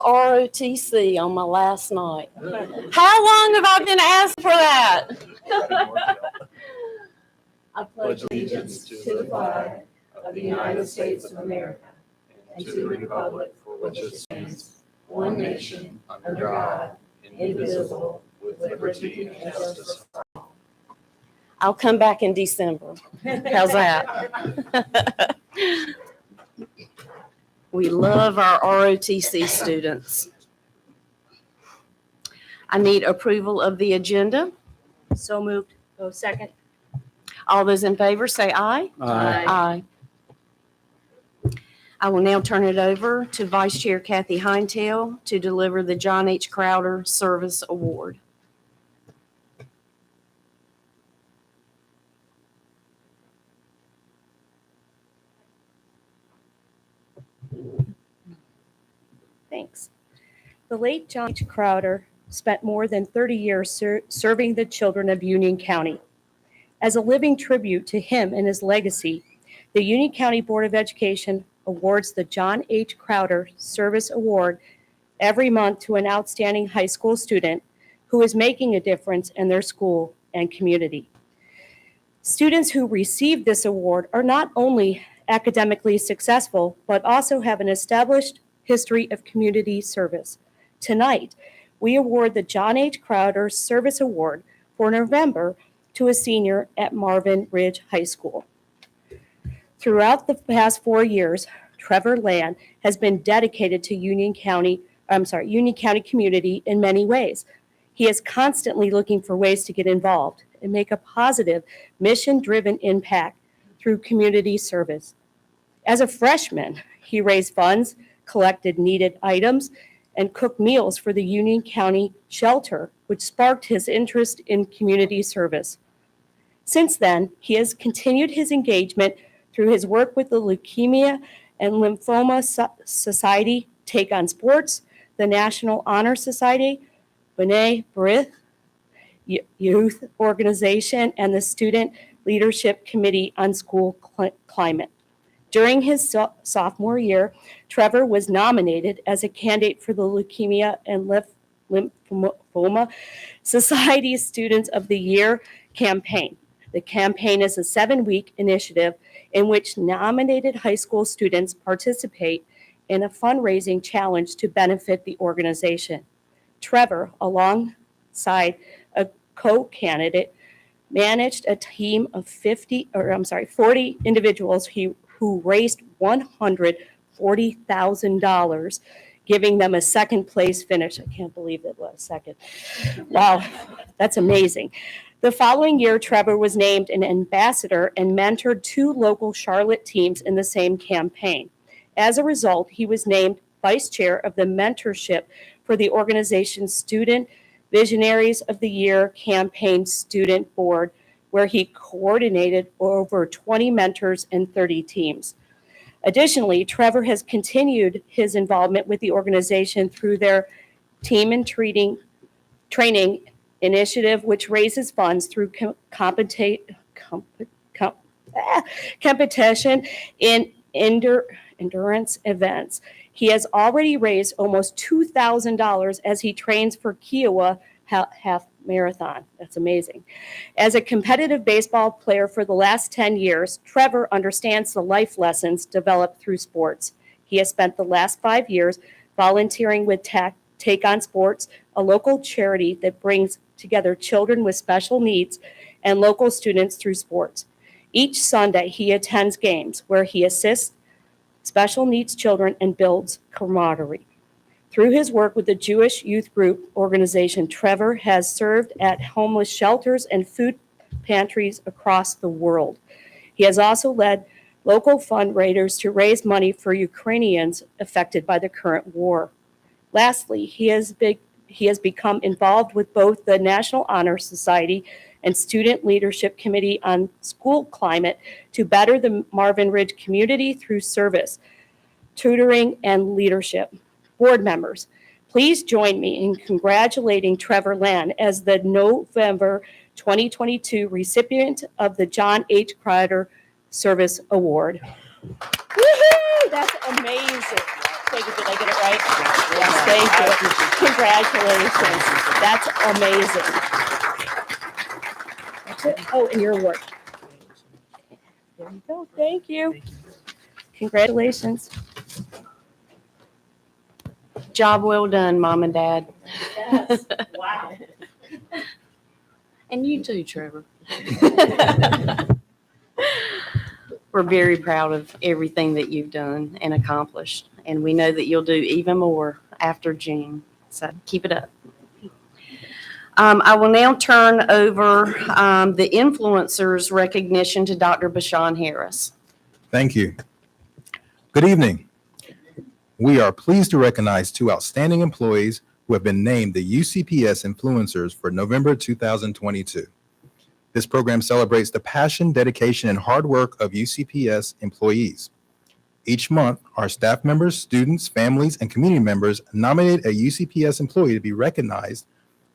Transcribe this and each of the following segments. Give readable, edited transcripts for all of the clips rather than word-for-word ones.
ROTC on my last night. How long have I been asked for that? I pledge allegiance to the flag of the United States of America and to the republic for which it stands, one nation, under God, indivisible, with liberty and justice for all. I'll come back in December. How's that? We love our ROTC students. I need approval of the agenda. So moved. Oh, second. All those in favor say aye. Aye. Aye. I will now turn it over to Vice Chair Kathy Heintail to deliver the John H. Crowder Service Award. Thanks. The late John H. Crowder spent more than 30 years serving the children of Union County. As a living tribute to him and his legacy, the Union County Board of Education awards the John H. Crowder Service Award every month to an outstanding high school student who is making a difference in their school and community. Students who receive this award are not only academically successful, but also have an established history of community service. Tonight, we award the John H. Crowder Service Award for November to a senior at Marvin Ridge High School. Throughout the past 4 years, Trevor Land has been dedicated to Union County community in many ways. He is constantly looking for ways to get involved and make a positive, mission-driven impact through community service. As a freshman, he raised funds, collected needed items, and cooked meals for the Union County shelter, which sparked his interest in community service. Since then, he has continued his engagement through his work with the Leukemia and Lymphoma Society, Take on Sports, the National Honor Society, B'nai B'rith Youth Organization, and the Student Leadership Committee on School Climate. During his sophomore year, Trevor was nominated as a candidate for the Leukemia and Lymphoma Society Students of the Year campaign. The campaign is a 7-week initiative in which nominated high school students participate in a fundraising challenge to benefit the organization. Trevor, alongside a co-candidate, managed a team of 40 individuals who raised $140,000, giving them a second place finish. I can't believe it was second. Wow, that's amazing. The following year, Trevor was named an ambassador and mentored 2 local Charlotte teams in the same campaign. As a result, he was named vice chair of the mentorship for the organization's Student Visionaries of the Year Campaign Student Board, where he coordinated over 20 mentors and 30 teams. Additionally, Trevor has continued his involvement with the organization through their team and training initiative, which raises funds through competition in endurance events. He has already raised almost $2,000 as he trains for Kiowa half marathon. That's amazing. As a competitive baseball player for the last 10 years, Trevor understands the life lessons developed through sports. He has spent the last 5 years volunteering with Take on Sports, a local charity that brings together children with special needs and local students through sports. Each Sunday, he attends games where he assists special needs children and builds camaraderie. Through his work with the Jewish Youth Group organization, Trevor has served at homeless shelters and food pantries across the world. He has also led local fundraisers to raise money for Ukrainians affected by the current war. Lastly, he has become involved with both the National Honor Society and Student Leadership Committee on School Climate to better the Marvin Ridge community through service, tutoring, and leadership. Board members, please join me in congratulating Trevor Land as the November 2022 recipient of the John H. Crowder Service Award. Woohoo! That's amazing. Thank you. Did I get it right? Yes, thank you. Congratulations. That's amazing. That's it. Oh, and your award. There you go. Thank you. Congratulations. Job well done, Mom and Dad. Yes. Wow. And you too, Trevor. We're very proud of everything that you've done and accomplished. And we know that you'll do even more after June. So keep it up. I will now turn over the influencers recognition to Dr. Bashan Harris. Thank you. Good evening. We are pleased to recognize two outstanding employees who have been named the UCPS Influencers for November 2022. This program celebrates the passion, dedication, and hard work of UCPS employees. Each month, our staff members, students, families, and community members nominate a UCPS employee to be recognized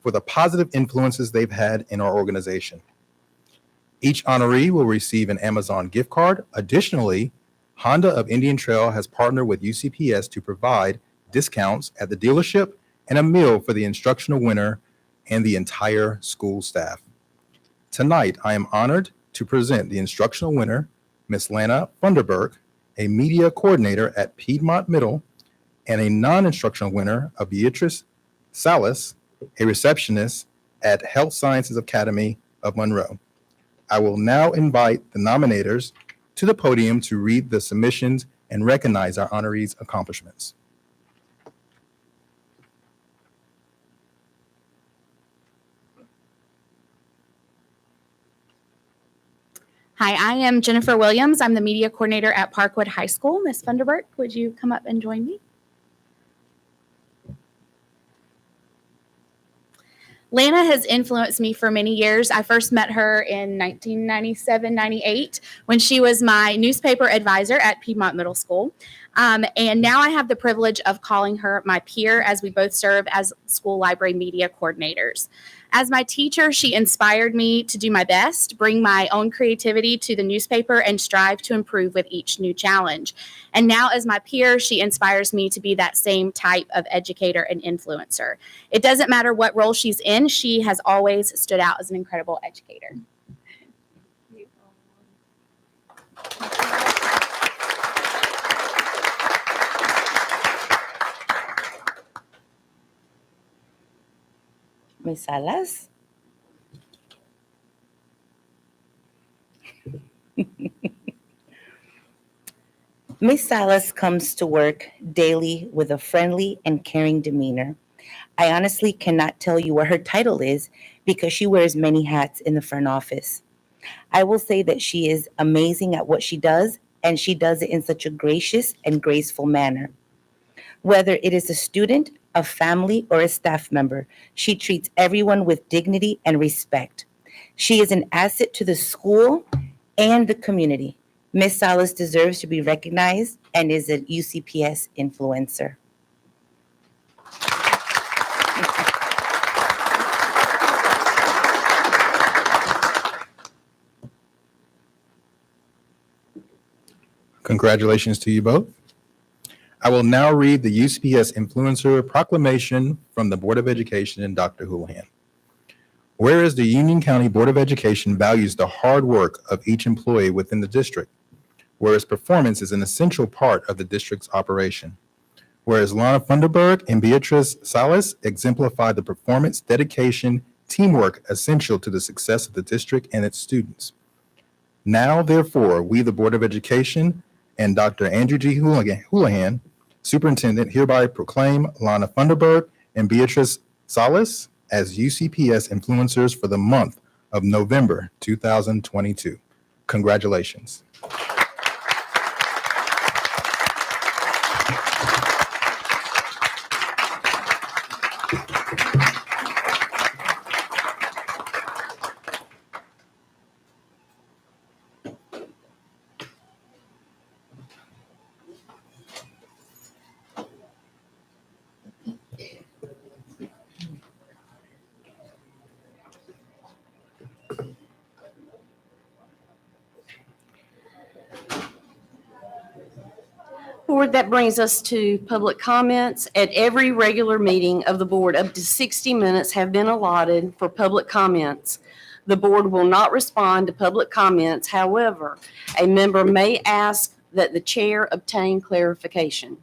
for the positive influences they've had in our organization. Each honoree will receive an Amazon gift card. Additionally, Honda of Indian Trail has partnered with UCPS to provide discounts at the dealership and a meal for the instructional winner and the entire school staff. Tonight, I am honored to present the instructional winner, Ms. Lana Funderburg, a media coordinator at Piedmont Middle, and a non-instructional winner of Beatrice Salas, a receptionist at Health Sciences Academy of Monroe. I will now invite the nominators to the podium to read the submissions and recognize our honorees' accomplishments. Hi, I am Jennifer Williams. I'm the media coordinator at Parkwood High School. Ms. Funderburg, would you come up and join me? Lana has influenced me for many years. I first met her in 1997-98 when she was my newspaper advisor at Piedmont Middle School. And now I have the privilege of calling her my peer as we both serve as school library media coordinators. As my teacher, she inspired me to do my best, bring my own creativity to the newspaper, and strive to improve with each new challenge. And now as my peer, she inspires me to be that same type of educator and influencer. It doesn't matter what role she's in, she has always stood out as an incredible educator. Ms. Salas. Ms. Salas comes to work daily with a friendly and caring demeanor. I honestly cannot tell you what her title is because she wears many hats in the front office. I will say that she is amazing at what she does, and she does it in such a gracious and graceful manner. Whether it is a student, a family, or a staff member, she treats everyone with dignity and respect. She is an asset to the school and the community. Ms. Salas deserves to be recognized and is a UCPS influencer. Congratulations to you both. I will now read the UCPS Influencer Proclamation from the Board of Education and Dr. Houlihan. Whereas the Union County Board of Education values the hard work of each employee within the district, whereas performance is an essential part of the district's operation. Whereas Lana Funderburg and Beatrice Salas exemplify the performance, dedication, teamwork essential to the success of the district and its students. Now, therefore, we, the Board of Education, and Dr. Andrew G. Houlihan, Superintendent, hereby proclaim Lana Funderburg and Beatrice Salas as UCPS influencers for the month of November 2022. Congratulations. board, that brings us to public comments. At every regular meeting of the board, up to 60 minutes have been allotted for public comments. The board will not respond to public comments. However, a member may ask that the chair obtain clarification.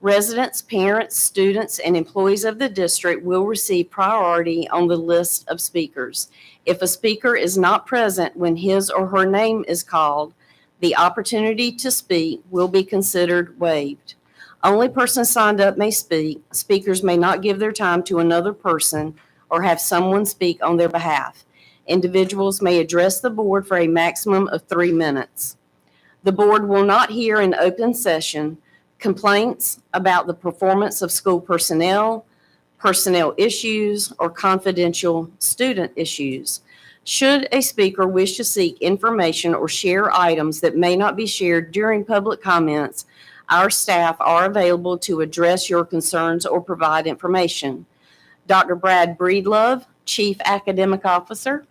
Residents, parents, students, and employees of the district will receive priority on the list of speakers. If a speaker is not present when his or her name is called, the opportunity to speak will be considered waived. Only persons signed up may speak. Speakers may not give their time to another person or have someone speak on their behalf. Individuals may address the board for a maximum of 3 minutes. The board will not hear in open session complaints about the performance of school personnel, personnel issues, or confidential student issues. Should a speaker wish to seek information or share items that may not be shared during public comments, our staff are available to address your concerns or provide information. Dr. Brad Breedlove, Chief Academic Officer.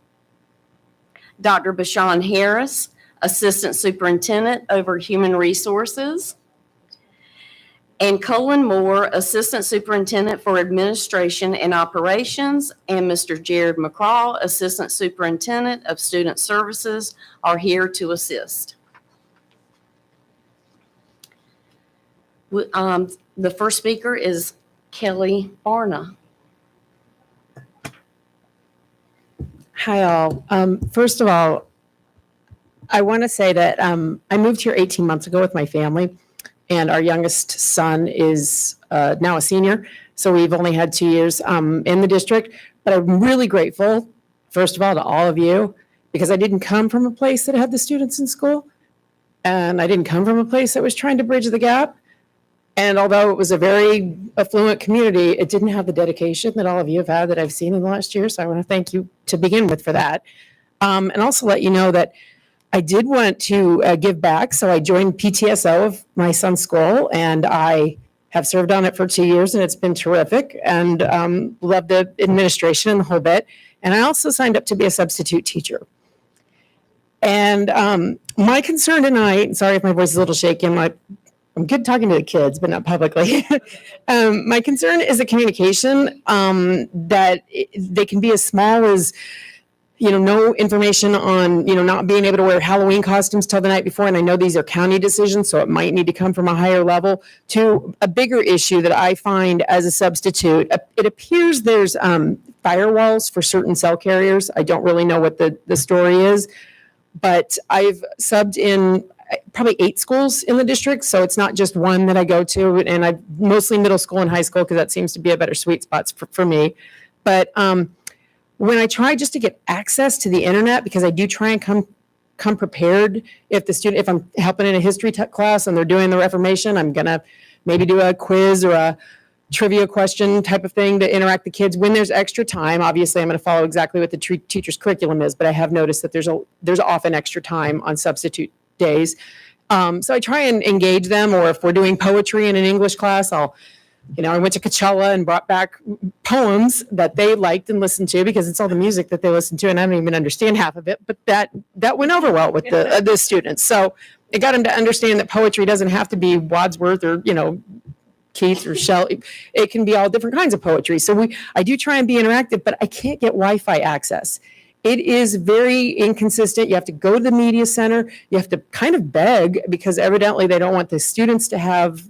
Dr. Bashan Harris, Assistant Superintendent over Human Resources. And Colin Moore, Assistant Superintendent for Administration and Operations, and Mr. Jared McCraw, Assistant Superintendent of Student Services, are here to assist. The first speaker is Kelly Barna. Hi, all. First of all, I want to say that I moved here 18 months ago with my family, and our youngest son is now a senior. So we've only had 2 years in the district. But I'm really grateful, first of all, to all of you, because I didn't come from a place that had the students in school, and I didn't come from a place that was trying to bridge the gap. And although it was a very affluent community, it didn't have the dedication that all of you have had that I've seen in the last year. So I want to thank you to begin with for that. And also let you know that I did want to give back. So I joined PTSO of my son's school, and I have served on it for 2 years, and it's been terrific, and love the administration and the whole bit. And I also signed up to be a substitute teacher. And my concern tonight, sorry if my voice is a little shaky, I'm good talking to the kids, but not publicly. My concern is the communication, that they can be as small as, no information on, not being able to wear Halloween costumes till the night before. And I know these are county decisions, so it might need to come from a higher level, to a bigger issue that I find as a substitute. It appears there's firewalls for certain cell carriers. I don't really know what the story is, but I've subbed in probably 8 schools in the district. So it's not just one that I go to, and I mostly middle school and high school, because that seems to be a better sweet spot for me. But when I try just to get access to the internet, because I do try and come prepared. If I'm helping in a history class and they're doing the Reformation, I'm gonna maybe do a quiz or a trivia question type of thing to interact the kids. When there's extra time, obviously I'm going to follow exactly what the teacher's curriculum is, but I have noticed that there's often extra time on substitute days. So I try and engage them, or if we're doing poetry in an English class, I went to Coachella and brought back poems that they liked and listened to, because it's all the music that they listen to, and I don't even understand half of it, but that went over well with the students. So it got them to understand that poetry doesn't have to be Wadsworth or, Keats or Shelley. It can be all different kinds of poetry. So I do try and be interactive, but I can't get Wi-Fi access. It is very inconsistent. You have to go to the media center. You have to kind of beg, because evidently they don't want the students to have,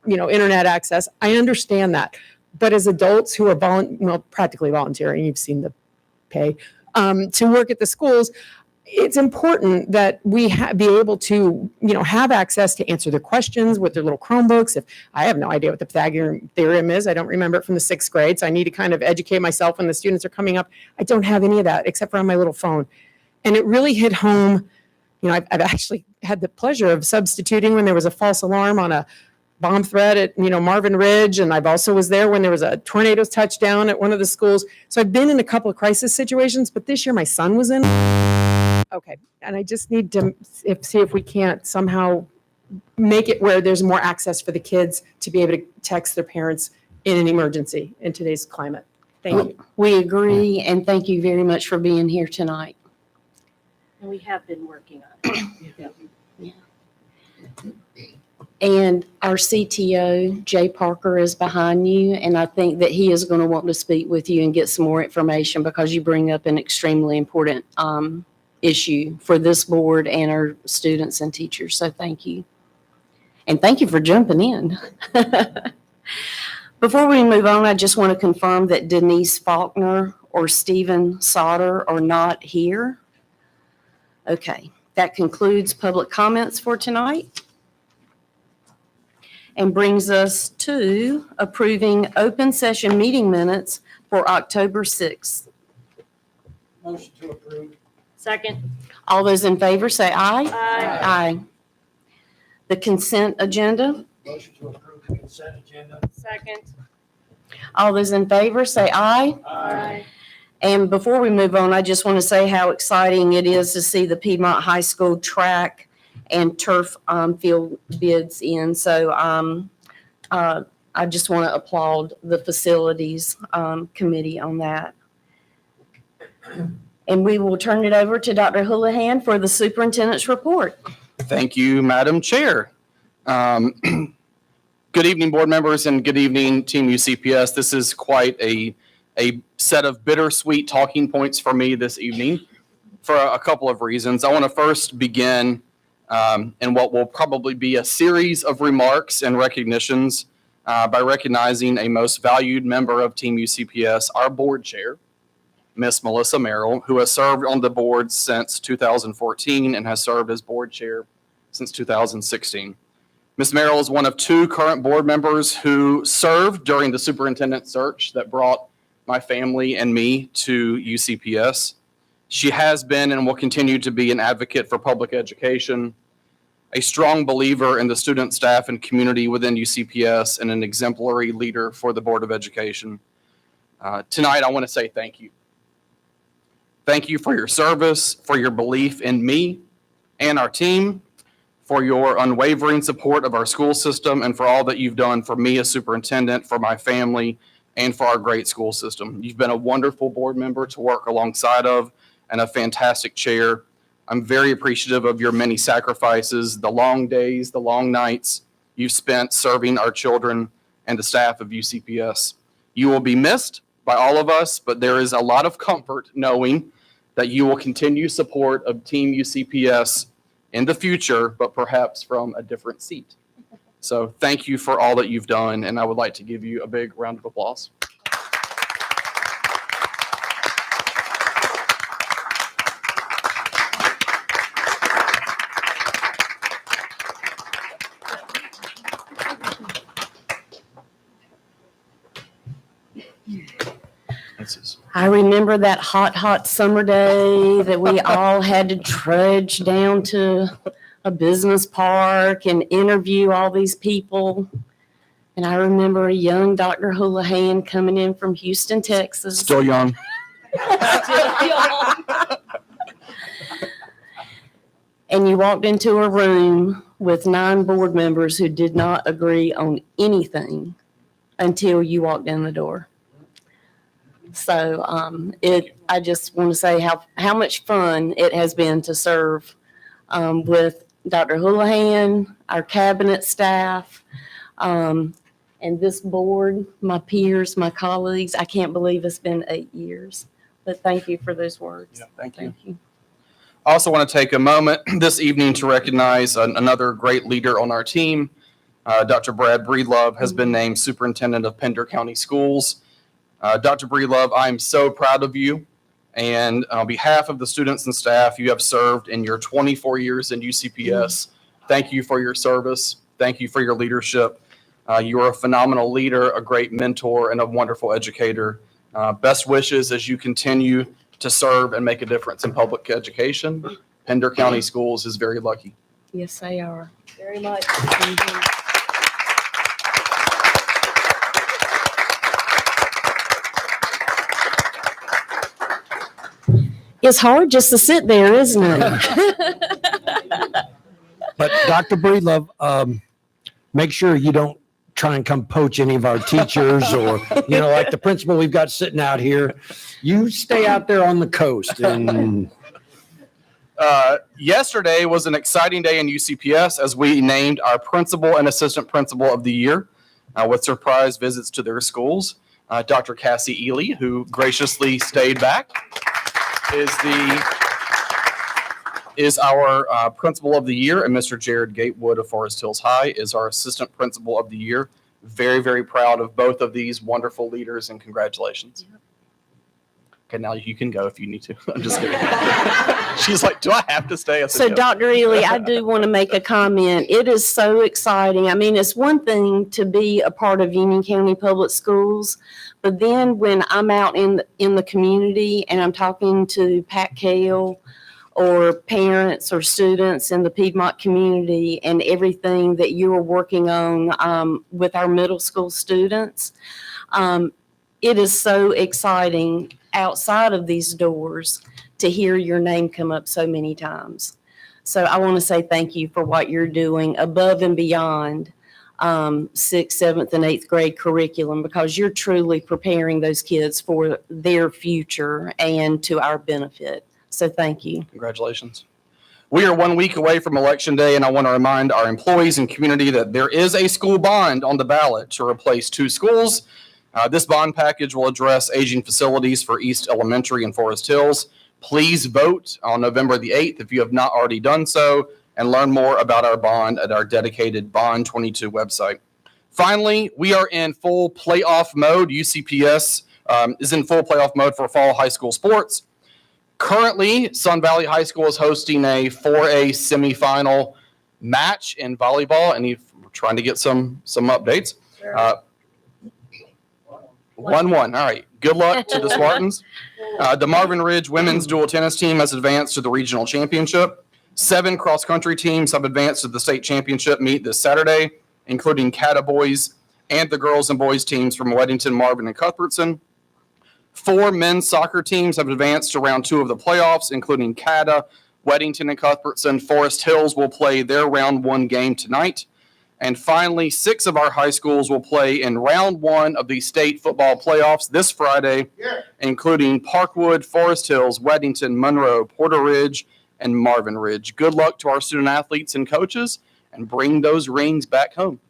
internet access. I understand that. But as adults who are practically volunteering, you've seen the pay, to work at the schools, it's important that we be able to, have access to answer their questions with their little Chromebooks. If I have no idea what the Pythagorean theorem is, I don't remember it from the 6th grade, so I need to kind of educate myself when the students are coming up. I don't have any of that except for on my little phone. And it really hit home. I've actually had the pleasure of substituting when there was a false alarm on a bomb threat at, Marvin Ridge. And I've also was there when there was a tornado touchdown at one of the schools. So I've been in a couple of crisis situations, but this year my son was in. Okay. And I just need to see if we can't somehow make it where there's more access for the kids to be able to text their parents in an emergency in today's climate. Thank you. We agree, and thank you very much for being here tonight. And we have been working on it. And our CTO, Jay Parker, is behind you, and I think that he is going to want to speak with you and get some more information because you bring up an extremely important issue for this board and our students and teachers. So thank you. And thank you for jumping in. Before we move on, I just want to confirm that Denise Faulkner or Stephen Sauter are not here. Okay, that concludes public comments for tonight. And brings us to approving open session meeting minutes for October 6th. Motion to approve. Second. All those in favor say aye. Aye. Aye. The consent agenda. Motion to approve the consent agenda. Second. All those in favor say aye. Aye. And before we move on, I just want to say how exciting it is to see the Piedmont High School track and turf field bids in. So I just want to applaud the facilities committee on that. And we will turn it over to Dr. Houlihan for the superintendent's report. Thank you, Madam Chair. Good evening, board members, and good evening, Team UCPS. This is quite a set of bittersweet talking points for me this evening for a couple of reasons. I want to first begin in what will probably be a series of remarks and recognitions by recognizing a most valued member of Team UCPS, our board chair, Miss Melissa Merrill, who has served on the board since 2014 and has served as board chair since 2016. Ms. Merrill is one of two current board members who served during the superintendent search that brought my family and me to UCPS. She has been and will continue to be an advocate for public education, a strong believer in the student, staff, and community within UCPS, and an exemplary leader for the Board of Education. Tonight, I want to say thank you. Thank you for your service, for your belief in me and our team, for your unwavering support of our school system, and for all that you've done for me as superintendent, for my family, and for our great school system. You've been a wonderful board member to work alongside of and a fantastic chair. I'm very appreciative of your many sacrifices, the long days, the long nights you've spent serving our children and the staff of UCPS. You will be missed by all of us, but there is a lot of comfort knowing that you will continue support of Team UCPS in the future, but perhaps from a different seat. So thank you for all that you've done, and I would like to give you a big round of applause. I remember that hot summer day that we all had to trudge down to a business park and interview all these people. And I remember a young Dr. Houlihan coming in from Houston, Texas. Still young. And you walked into a room with 9 board members who did not agree on anything until you walked in the door. So I just want to say how much fun it has been to serve with Dr. Houlihan, our cabinet staff, and this board, my peers, my colleagues. I can't believe it's been 8 years, but thank you for those words. Yeah, thank you. Thank you. I also want to take a moment this evening to recognize another great leader on our team. Dr. Brad Breedlove has been named Superintendent of Pender County Schools. Dr. Breedlove, I'm so proud of you. And on behalf of the students and staff you have served in your 24 years in UCPS, thank you for your service. Thank you for your leadership. You are a phenomenal leader, a great mentor, and a wonderful educator. Best wishes as you continue to serve and make a difference in public education. Pender County Schools is very lucky. Yes, they are. Very much. It's hard just to sit there, isn't it? But Dr. Breedlove, make sure you don't try and come poach any of our teachers or, like the principal we've got sitting out here. You stay out there on the coast and Yesterday was an exciting day in UCPS as we named our principal and assistant principal of the year with surprise visits to their schools. Dr. Cassie Ely, who graciously stayed back, is our principal of the year, and Mr. Jared Gatewood of Forest Hills High is our assistant principal of the year. Very, very proud of both of these wonderful leaders, and congratulations. Okay, now you can go if you need to. I'm just kidding. She's like, do I have to stay? I said, So, "Yes." Dr. Ely, I do want to make a comment. It is so exciting. I mean, it's one thing to be a part of Union County Public Schools, but then when I'm out in the community and I'm talking to Pat Kale or parents or students in the Piedmont community and everything that you are working on with our middle school students, it is so exciting outside of these doors to hear your name come up so many times. So I want to say thank you for what you're doing above and beyond 6th, 7th, and 8th grade curriculum, because you're truly preparing those kids for their future and to our benefit. So thank you. Congratulations. We are 1 week away from Election Day, and I want to remind our employees and community that there is a school bond on the ballot to replace 2 schools. This bond package will address aging facilities for East Elementary and Forest Hills. Please vote on November the 8th if you have not already done so, and learn more about our bond at our dedicated Bond 22 website. Finally, we are in full playoff mode. UCPS is in full playoff mode for fall high school sports. Currently, Sun Valley High School is hosting a 4A semifinal match in volleyball, and we're trying to get some updates. 1-1. All right. Good luck to the Spartans. The Marvin Ridge women's dual tennis team has advanced to the regional championship. 7 cross-country teams have advanced to the state championship meet this Saturday, including Cata boys and the girls and boys teams from Weddington, Marvin, and Cuthbertson. 4 men's soccer teams have advanced to round 2 of the playoffs, including Cata, Weddington, and Cuthbertson. Forest Hills will play their round 1 game tonight. And finally, 6 of our high schools will play in round 1 of the state football playoffs this Friday, including Parkwood, Forest Hills, Weddington, Monroe, Porter Ridge, and Marvin Ridge. Good luck to our student athletes and coaches, and bring those rings back home.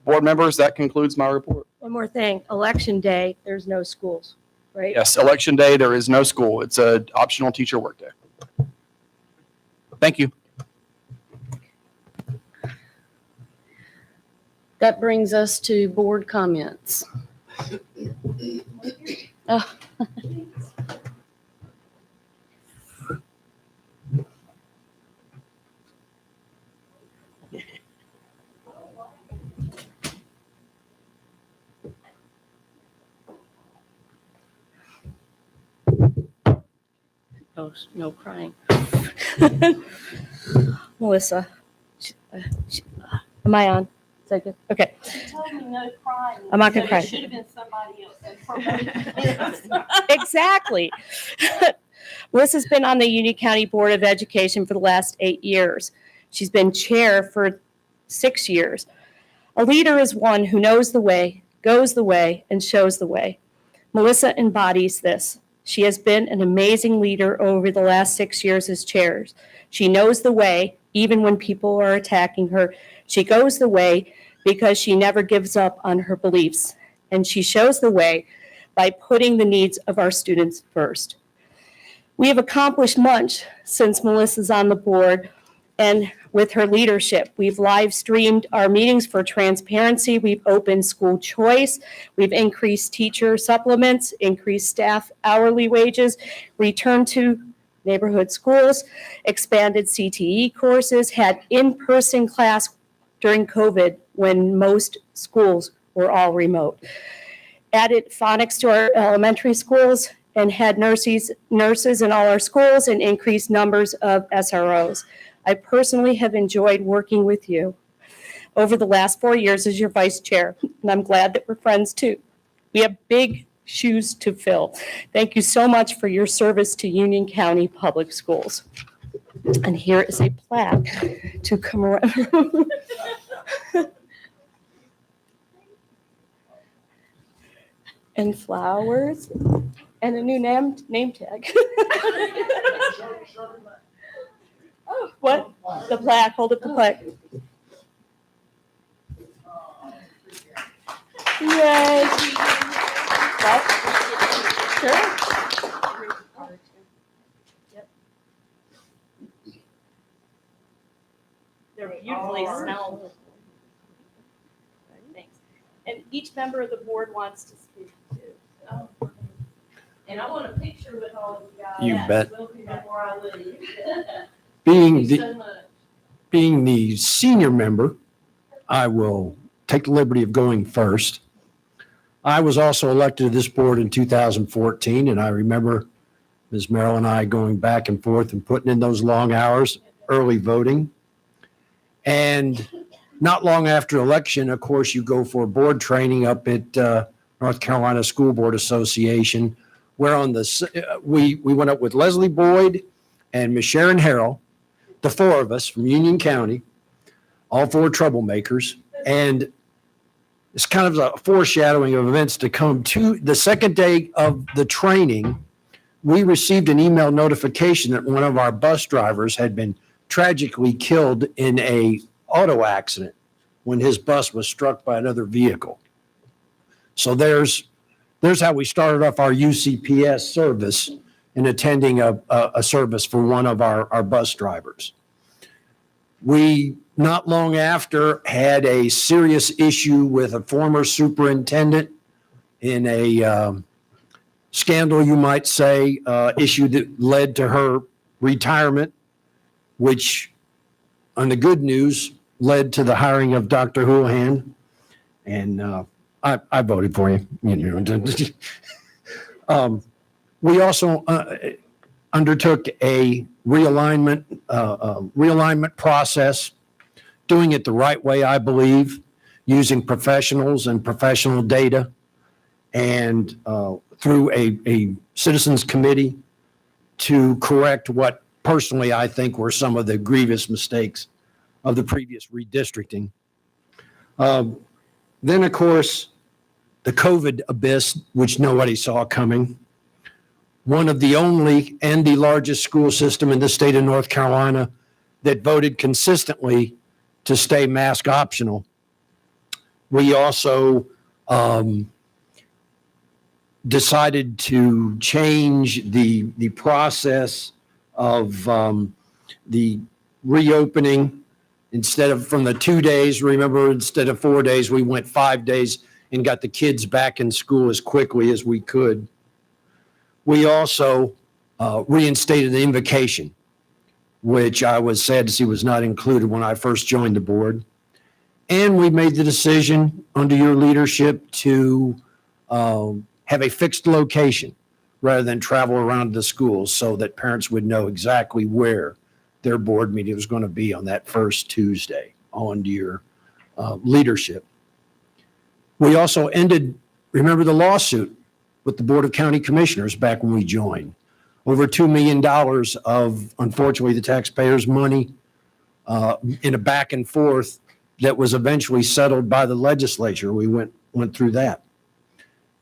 Board members, that concludes my report. One more thing, Election Day, there's no schools, right? Yes, Election Day, there is no school. It's an optional teacher workday. Thank you. That brings us to board comments. Oh. Oh, no crying. Melissa, am I on? Is that good? Okay. I'm not gonna cry. Should have been somebody else. Exactly. Melissa's been on the Union County Board of Education for the last 8 years. She's been chair for 6 years. A leader is one who knows the way, goes the way, and shows the way. Melissa embodies this. She has been an amazing leader over the last 6 years as chair. She knows the way, even when people are attacking her. She goes the way because she never gives up on her beliefs. And she shows the way by putting the needs of our students first. We have accomplished much since Melissa's on the board, and with her leadership, we've live streamed our meetings for transparency. We've opened school choice. We've increased teacher supplements, increased staff hourly wages, returned to neighborhood schools, expanded CTE courses, had in-person class during COVID when most schools were all remote, added phonics to our elementary schools, and had nurses in all our schools, and increased numbers of SROs. I personally have enjoyed working with you over the last 4 years as your vice chair, and I'm glad that we're friends too. We have big shoes to fill. Thank you so much for your service to Union County Public Schools. And here is a plaque to commemorate. And flowers and a new name tag. What? The plaque, hold up the plaque. Yay. What? Sure. They're beautifully smelled. Thanks. And each member of the board wants to speak too. And I want a picture with all of you guys. You bet. Before I leave. Being the senior member, I will take the liberty of going first. I was also elected to this board in 2014, and I remember Ms. Merrill and I going back and forth and putting in those long hours, early voting. And not long after election, of course, you go for board training up at North Carolina School Board Association, where on we went up with Leslie Boyd and Ms. Sharon Harrell, the four of us from Union County, all four troublemakers. And it's kind of a foreshadowing of events to come. To the second day of the training, we received an email notification that one of our bus drivers had been tragically killed in a auto accident when his bus was struck by another vehicle. So there's how we started off our UCPS service in attending a service for one of our bus drivers. We, not long after, had a serious issue with a former superintendent in a scandal, you might say, issue that led to her retirement, which, on the good news, led to the hiring of Dr. Houlihan. And I voted for you. We also undertook a realignment process, doing it the right way, I believe, using professionals and professional data, and through a citizens committee to correct what personally I think were some of the grievous mistakes of the previous redistricting. Then, of course, the COVID abyss, which nobody saw coming. One of the only and the largest school system in the state of North Carolina that voted consistently to stay mask optional. We also decided to change the process of the reopening. Instead of from the 2 days, remember, instead of 4 days, we went 5 days and got the kids back in school as quickly as we could. We also reinstated the invocation, which I was sad to see was not included when I first joined the board. And we made the decision under your leadership to have a fixed location rather than travel around the schools so that parents would know exactly where their board meeting was going to be on that first Tuesday, under your leadership. We also ended, remember the lawsuit with the Board of County Commissioners back when we joined. Over $2 million of, unfortunately, the taxpayers' money in a back and forth that was eventually settled by the legislature. We went through that.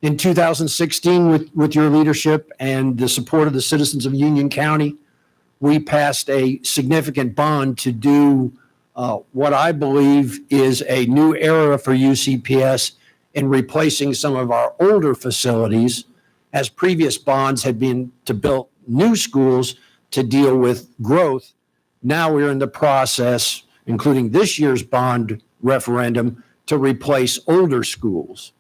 In 2016, with your leadership and the support of the citizens of Union County, we passed a significant bond to do what I believe is a new era for UCPS in replacing some of our older facilities, as previous bonds had been to build new schools to deal with growth. Now we're in the process, including this year's bond referendum, to replace older schools.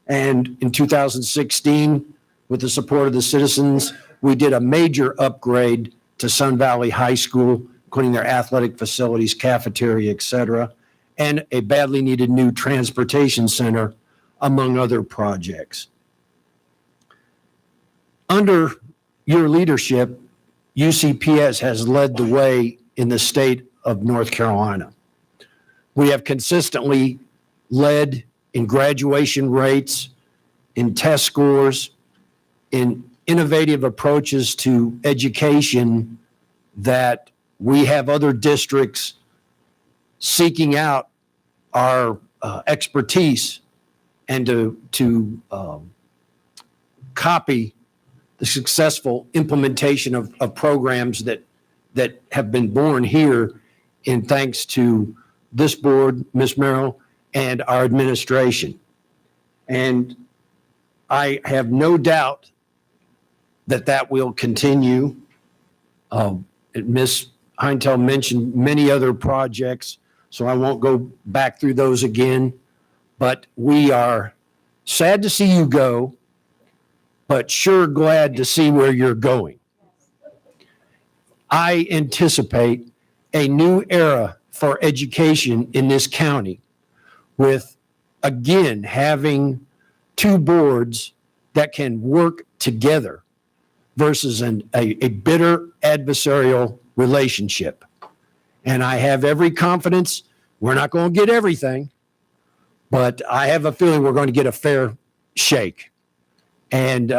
And in 2016, with the support of the citizens, we did a major upgrade to Sun Valley High School, including their athletic facilities, cafeteria, et cetera, and a badly needed new transportation center, among other projects. Under your leadership, UCPS has led the way in the state of North Carolina. We have consistently led in graduation rates, in test scores, in innovative approaches to education that we have other districts seeking out our expertise and to copy the successful implementation of programs that that have been born here in thanks to this board, Ms. Merrill, and our administration. And I have no doubt that that will continue. Ms. Heintel mentioned many other projects, so I won't go back through those again. But we are sad to see you go, but sure glad to see where you're going. I anticipate a new era for education in this county with, again, having two boards that can work together versus a bitter adversarial relationship. And I have every confidence we're not going to get everything, but I have a feeling we're going to get a fair shake. And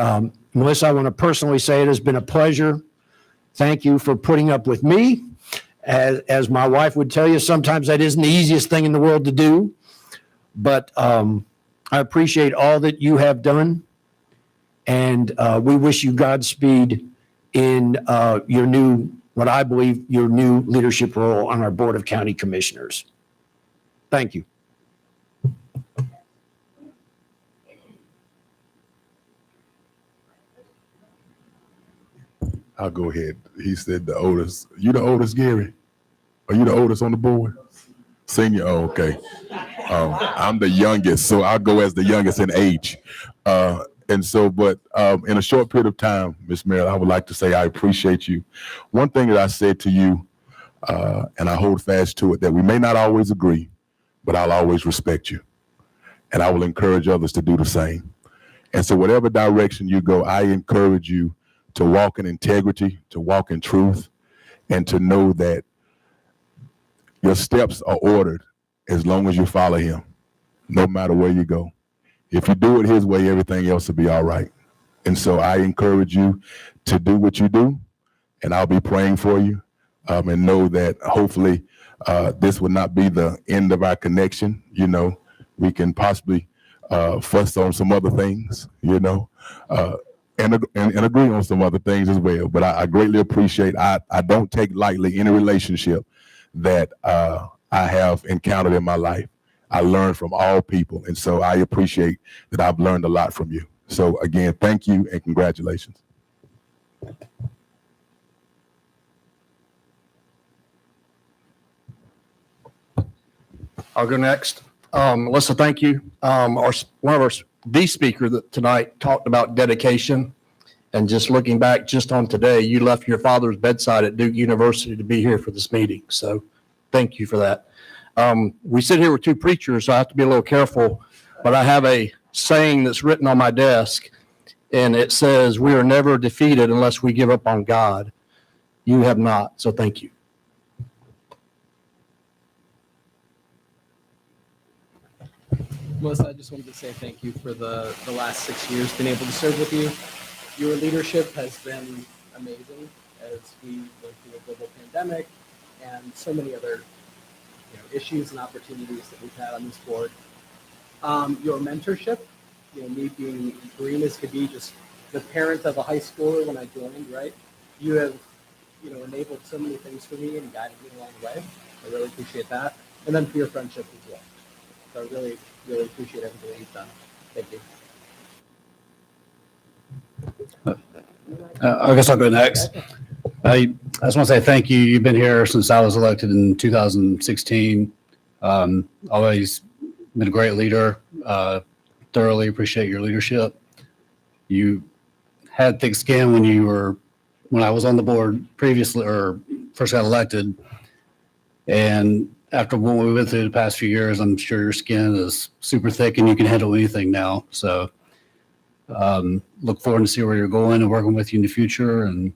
Melissa, I want to personally say it has been a pleasure. Thank you for putting up with me. As my wife would tell you, sometimes that isn't the easiest thing in the world to do. But I appreciate all that you have done. And we wish you Godspeed in your new, what I believe, your new leadership role on our Board of County Commissioners. Thank you. I'll go ahead. He said the oldest. You the oldest, Gary? Are you the oldest on the board? Senior? Oh, okay. I'm the youngest, so I'll go as the youngest in age. And so, but in a short period of time, Ms. Merrill, I would like to say I appreciate you. One thing that I said to you, and I hold fast to it, that we may not always agree, but I'll always respect you. And I will encourage others to do the same. And so whatever direction you go, I encourage you to walk in integrity, to walk in truth, and to know that your steps are ordered as long as you follow him, no matter where you go. If you do it his way, everything else will be all right. And so I encourage you to do what you do, and I'll be praying for you, and know that hopefully this will not be the end of our connection. You know, we can possibly fuss on some other things, you know, and agree on some other things as well. But I greatly appreciate, I don't take lightly any relationship that I have encountered in my life. I learn from all people. And so I appreciate that I've learned a lot from you. So again, thank you and congratulations. I'll go next. Melissa, thank you. The speaker that tonight talked about dedication, and just looking back just on today, you left your father's bedside at Duke University to be here for this meeting. So thank you for that. We sit here with two preachers, so I have to be a little careful, but I have a saying that's written on my desk, and it says, "We are never defeated unless we give up on God." You have not, so thank you. Melissa, I just wanted to say thank you for the last 6 years being able to serve with you. Your leadership has been amazing as we went through a global pandemic and so many other issues and opportunities that we've had on this board. Your mentorship, me being green as could be, just the parent of a high schooler when I joined, right? You have, enabled so many things for me and guided me along the way. I really appreciate that. And then for your friendship as well. So I really, really appreciate everything that you've done. Thank you. I guess I'll go next. I just want to say thank you. You've been here since I was elected in 2016. Always been a great leader. Thoroughly appreciate your leadership. You had thick skin when I was on the board previously, or first got elected. And after what we went through the past few years, I'm sure your skin is super thick and you can handle anything now. So look forward to see where you're going and working with you in the future. And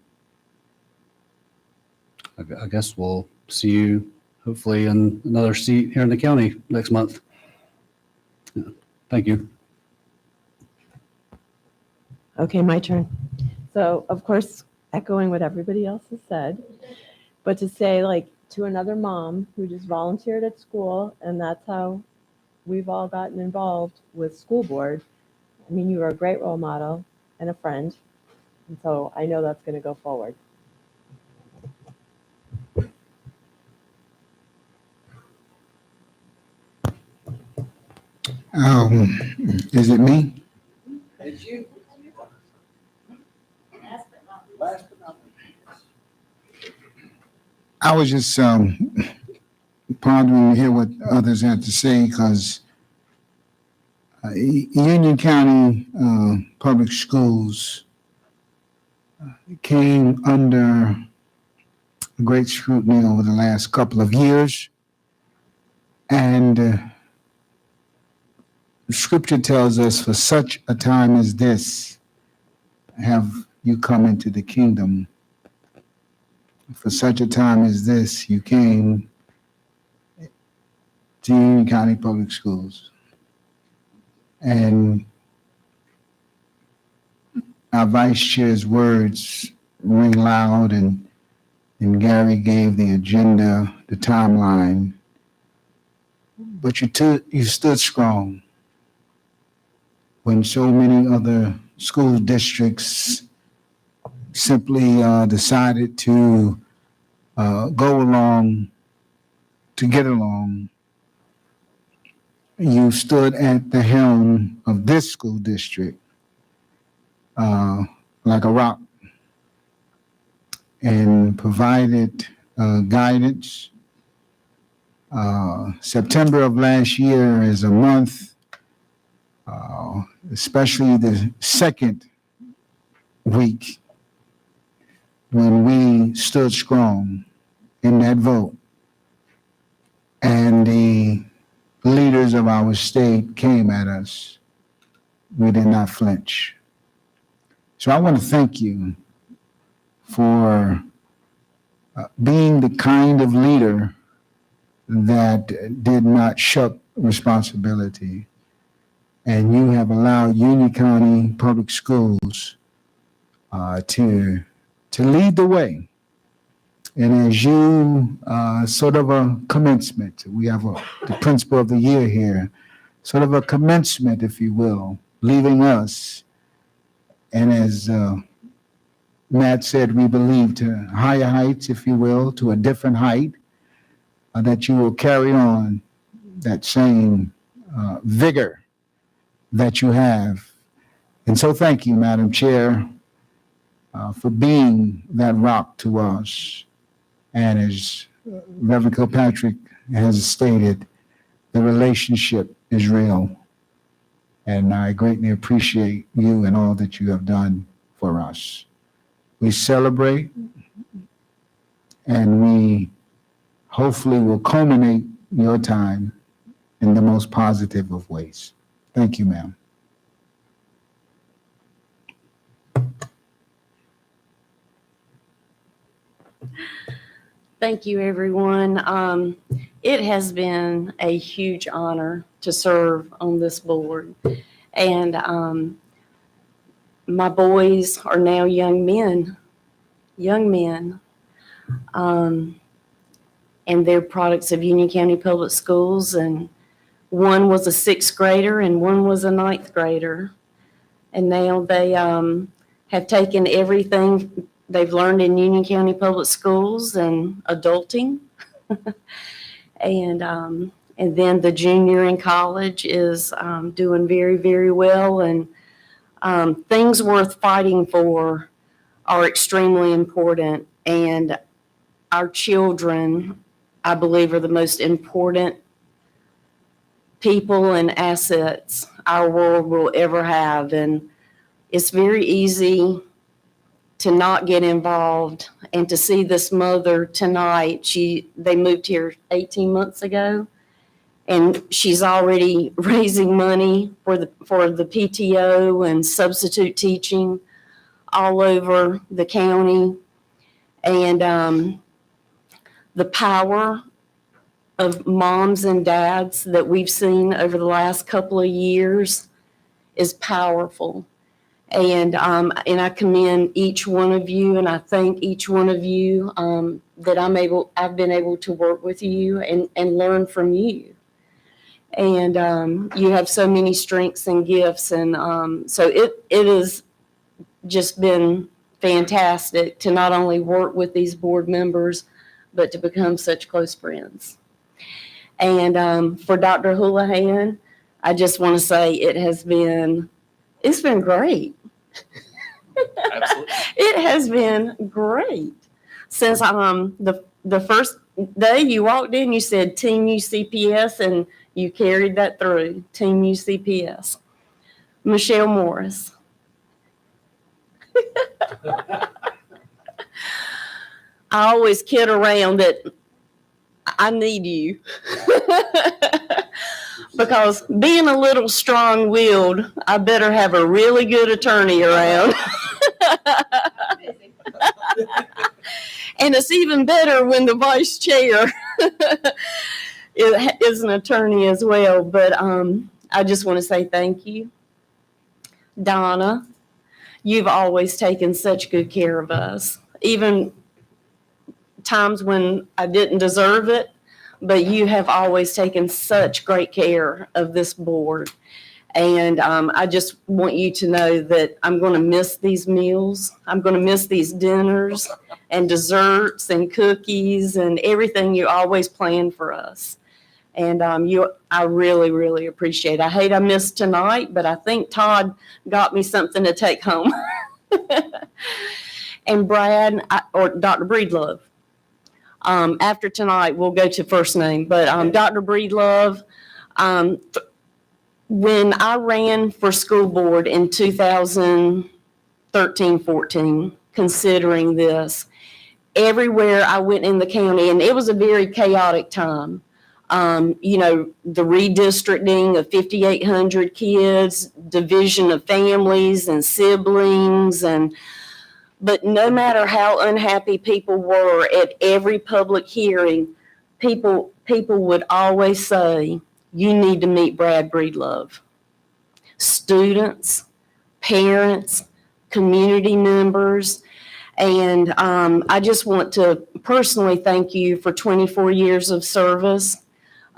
I guess we'll see you hopefully in another seat here in the county next month. Yeah. Thank you. Okay, my turn. So, of course, echoing what everybody else has said, but to say, to another mom who just volunteered at school, and that's how we've all gotten involved with school board. I mean, you are a great role model and a friend, and so I know that's going to go forward. Is it me? It's you. I was just pondering to hear what others had to say because Union County Public Schools came under great scrutiny over the last couple of years. And Scripture tells us, for such a time as this, have you come into the kingdom. For such a time as this, you came to Union County Public Schools. And our vice chair's words ring loud, and Gary gave the agenda, the timeline. But you stood strong when so many other school districts simply decided to go along to get along. You stood at the helm of this school district like a rock and provided guidance. September of last year is a month, especially the second week, when we stood strong in that vote and the leaders of our state came at us, we did not flinch. So I want to thank you for being the kind of leader that did not shuck responsibility. And you have allowed Union County Public Schools to lead the way. And as you, sort of a commencement, we have the principal of the year here, sort of a commencement, if you will, leaving us. And as Matt said, we believe to higher heights, if you will, to a different height, that you will carry on that same vigor that you have. And so thank you, Madam Chair, for being that rock to us. And as Reverend Kilpatrick has stated, the relationship is real. And I greatly appreciate you and all that you have done for us. We celebrate, and we hopefully will culminate your time in the most positive of ways. Thank you, ma'am. Thank you, everyone. It has been a huge honor to serve on this board. And my boys are now young men. And they're products of Union County Public Schools. And one was a 6th grader and one was a 9th grader. And now they have taken everything they've learned in Union County Public Schools and adulting. And then the junior in college is doing very, very well. And things worth fighting for are extremely important. And our children, I believe, are the most important people and assets our world will ever have. And it's very easy to not get involved, and to see this mother tonight. They moved here 18 months ago, and she's already raising money for the PTO and substitute teaching all over the county. And the power of moms and dads that we've seen over the last couple of years is powerful. And I commend each one of you, and I thank each one of you that I've been able to work with you and learn from you. And you have so many strengths and gifts, and so it has just been fantastic to not only work with these board members, but to become such close friends. And for Dr. Houlihan, I just want to say it's been great. Absolutely. It has been great. Since the first day you walked in, you said Team UCPS, and you carried that through. Team UCPS. Michelle Morris. I always kid around that I need you. Because being a little strong-willed, I better have a really good attorney around. And it's even better when the vice chair is an attorney as well. But I just want to say thank you. Donna, you've always taken such good care of us, even times when I didn't deserve it. But you have always taken such great care of this board. And I just want you to know that I'm going to miss these meals. I'm going to miss these dinners and desserts and cookies and everything you always plan for us. And I really, really appreciate it. I hate I missed tonight, but I think Todd got me something to take home. And Brad, or Dr. Breedlove. After tonight, we'll go to first name, but Dr. Breedlove, when I ran for school board in 2013-14, considering this, everywhere I went in the county, and it was a very chaotic time. The redistricting of 5,800 kids, division of families and siblings, but no matter how unhappy people were at every public hearing, people would always say, you need to meet Brad Breedlove. Students, parents, community members. And I just want to personally thank you for 24 years of service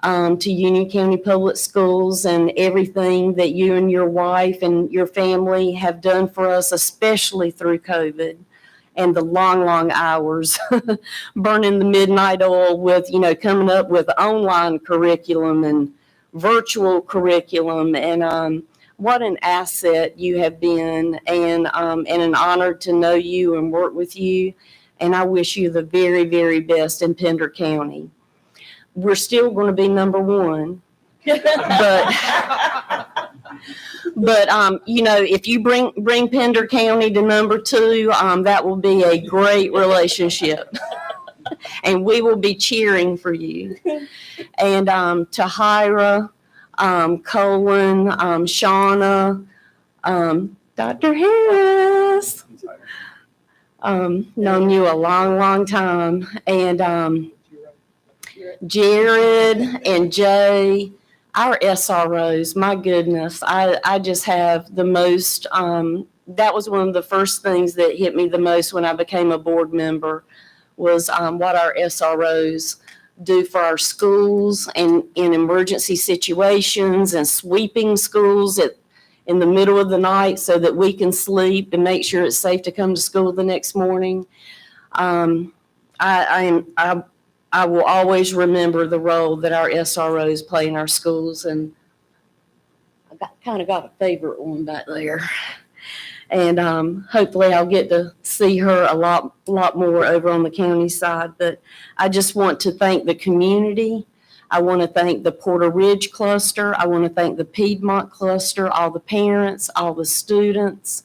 to Union County Public Schools and everything that you and your wife and your family have done for us, especially through COVID and the long, long hours, burning the midnight oil with, coming up with online curriculum and virtual curriculum. And what an asset you have been, and an honor to know you and work with you. And I wish you the very, very best in Pender County. We're still going to be number one, but if you bring Pender County to number two, that will be a great relationship, and we will be cheering for you. And Tahira, Colin, Shauna, Dr. Harris, known you a long, long time, and Jared and Jay, our SROs, my goodness, I just have the most, that was one of the first things that hit me the most when I became a board member was what our SROs do for our schools and in emergency situations and sweeping schools in the middle of the night so that we can sleep and make sure it's safe to come to school the next morning. I will always remember the role that our SROs play in our schools, and I kind of got a favorite one back there. And hopefully I'll get to see her a lot more over on the county side. But I just want to thank the community. I want to thank the Porter Ridge cluster. I want to thank the Piedmont cluster, all the parents, all the students,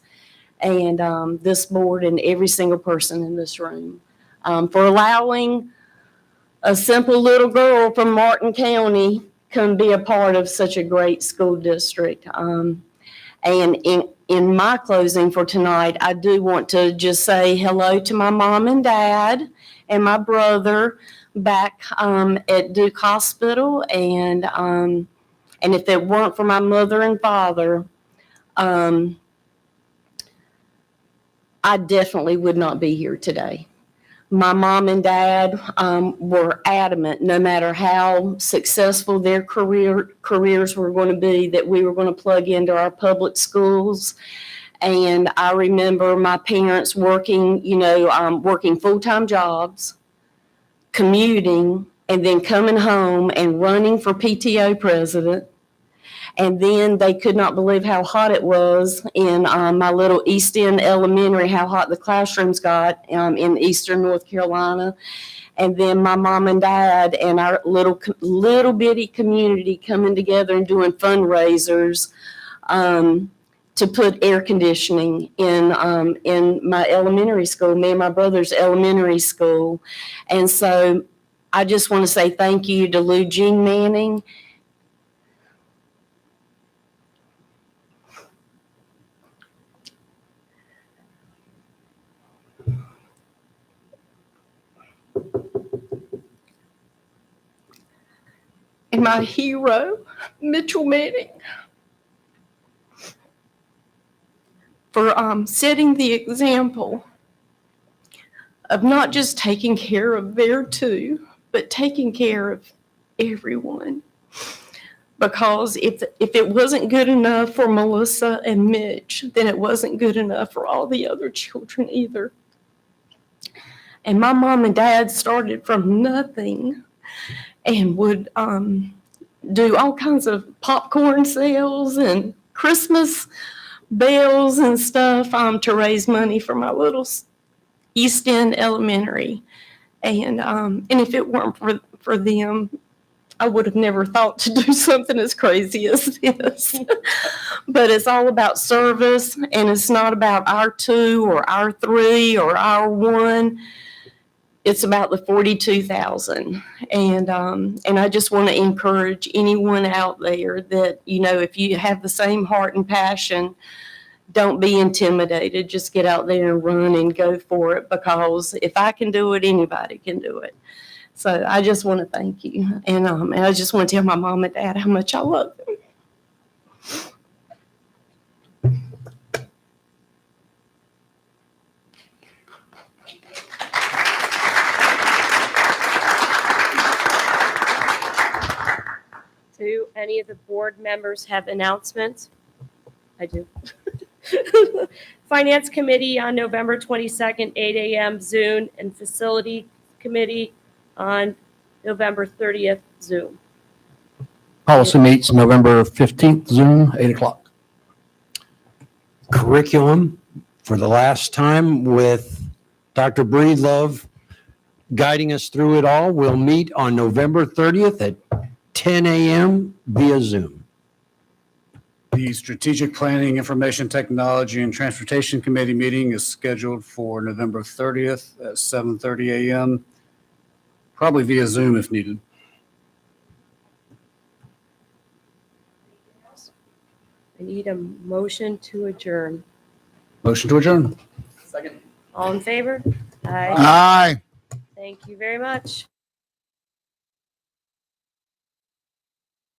and this board and every single person in this room for allowing a simple little girl from Martin County can be a part of such a great school district. And in my closing for tonight, I do want to just say hello to my mom and dad and my brother back at Duke Hospital. And if it weren't for my mother and father, I definitely would not be here today. My mom and dad were adamant, no matter how successful their careers were going to be, that we were going to plug into our public schools. And I remember my parents working, working full-time jobs, commuting, and then coming home and running for PTO president And then they could not believe how hot it was in my little East End Elementary, how hot the classrooms got in eastern North Carolina. And then my mom and dad and our little bitty community coming together and doing fundraisers to put air conditioning in my elementary school, me and my brother's elementary school. And so I just want to say thank you to Lou Jean Manning. And my hero, Mitchell Manning, for setting the example of not just taking care of their two, but taking care of everyone. Because if it wasn't good enough for Melissa and Mitch, then it wasn't good enough for all the other children either. And my mom and dad started from nothing and would do all kinds of popcorn sales and Christmas bells and stuff to raise money for my little East End Elementary. And if it weren't for them, I would have never thought to do something as crazy as this. But it's all about service, and it's not about our two or our three or our one. It's about the 42,000. And I just want to encourage anyone out there that, if you have the same heart and passion, don't be intimidated. Just get out there and run and go for it, because if I can do it, anybody can do it. So I just want to thank you. And I just want to tell my mom and dad how much I love them. Do any of the board members have announcements? I do. Finance Committee on November 22nd, 8 a.m. Zoom, and Facility Committee on November 30th, Zoom. Policy meets November 15th, Zoom, 8 o'clock. Curriculum for the last time with Dr. Breedlove guiding us through it all. We'll meet on November 30th at 10 a.m. via Zoom. The Strategic Planning, Information Technology, and Transportation Committee meeting is scheduled for November 30th at 7:30 a.m., probably via Zoom if needed. I need a motion to adjourn. Motion to adjourn. Second. All in favor? Aye. Aye. Thank you very much.